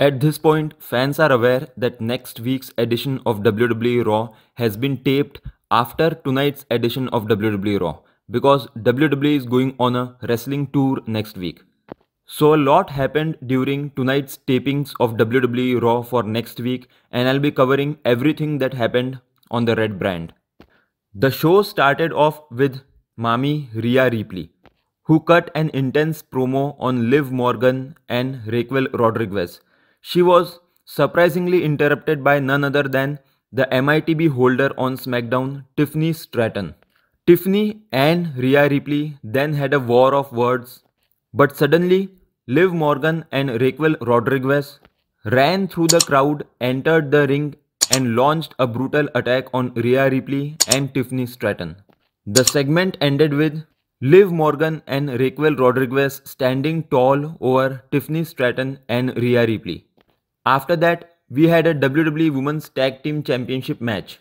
At this point, fans are aware that next week's edition of WWE Raw has been taped after tonight's edition of WWE Raw because WWE is going on a wrestling tour next week. So a lot happened during tonight's tapings of WWE Raw for next week, and I'll be covering everything that happened on the Red brand. The show started off with Mami Rhea Ripley, who cut an intense promo on Liv Morgan and Raquel Rodriguez. She was surprisingly interrupted by none other than the MITB holder on SmackDown, Tiffany Stratton. Tiffany and Rhea Ripley then had a war of words, but suddenly Liv Morgan and Raquel Rodriguez ran through the crowd, entered the ring, and launched a brutal attack on Rhea Ripley and Tiffany Stratton. The segment ended with Liv Morgan and Raquel Rodriguez standing tall over Tiffany Stratton and Rhea Ripley. After that, we had a WWE Women's Tag Team Championship match.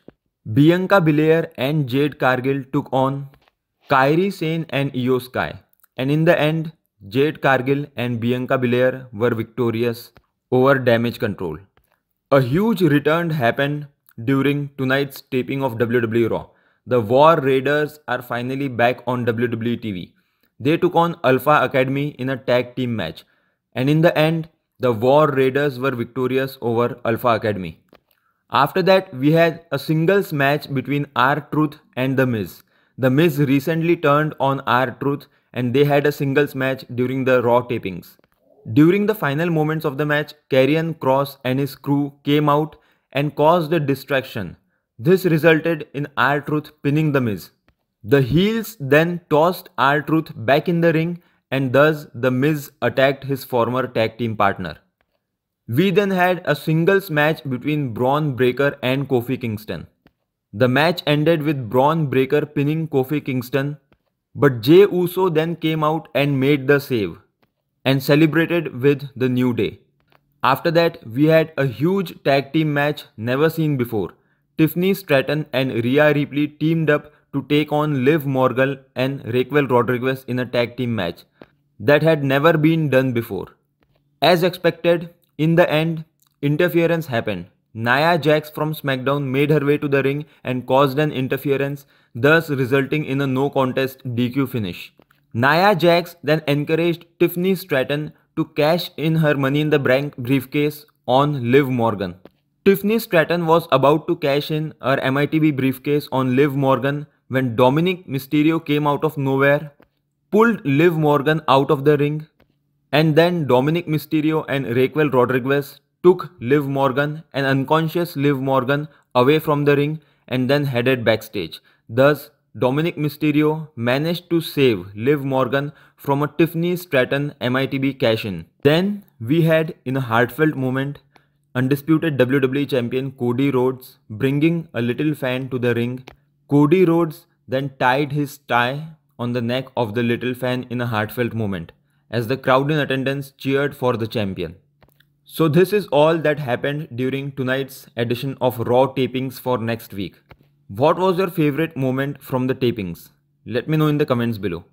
Bianca Belair and Jade Cargill took on Kairi Sane and Io Sky, and in the end, Jade Cargill and Bianca Belair were victorious over Damage Control. A huge return happened during tonight's taping of WWE Raw. The War Raiders are finally back on WWE TV. They took on Alpha Academy in a tag team match, and in the end, the War Raiders were victorious over Alpha Academy. After that, we had a singles match between R-Truth and The Miz. The Miz recently turned on R-Truth and they had a singles match during the Raw tapings. During the final moments of the match, Karrion Kross and his crew came out and caused a distraction. This resulted in R-Truth pinning The Miz. The heels then tossed R-Truth back in the ring and thus The Miz attacked his former tag team partner. We then had a singles match between Bron Breakker and Kofi Kingston. The match ended with Bron Breakker pinning Kofi Kingston, but Jey Uso then came out and made the save and celebrated with the New Day. After that, we had a huge tag team match never seen before. Tiffany Stratton and Rhea Ripley teamed up to take on Liv Morgan and Raquel Rodriguez in a tag team match that had never been done before. As expected, in the end, interference happened. Nia Jax from SmackDown made her way to the ring and caused an interference, thus resulting in a no contest DQ finish. Nia Jax then encouraged Tiffany Stratton to cash in her Money in the Bank briefcase on Liv Morgan. Tiffany Stratton was about to cash in her MITB briefcase on Liv Morgan when Dominic Mysterio came out of nowhere, pulled Liv Morgan out of the ring, and then Dominic Mysterio and Raquel Rodriguez took Liv Morgan, an unconscious Liv Morgan, away from the ring and then headed backstage. Thus, Dominic Mysterio managed to save Liv Morgan from a Tiffany Stratton MITB cash-in. Then we had, in a heartfelt moment, undisputed WWE Champion Cody Rhodes bringing a little fan to the ring. Cody Rhodes then tied his tie on the neck of the little fan in a heartfelt moment, as the crowd in attendance cheered for the champion. So this is all that happened during tonight's edition of Raw tapings for next week. What was your favorite moment from the tapings? Let me know in the comments below.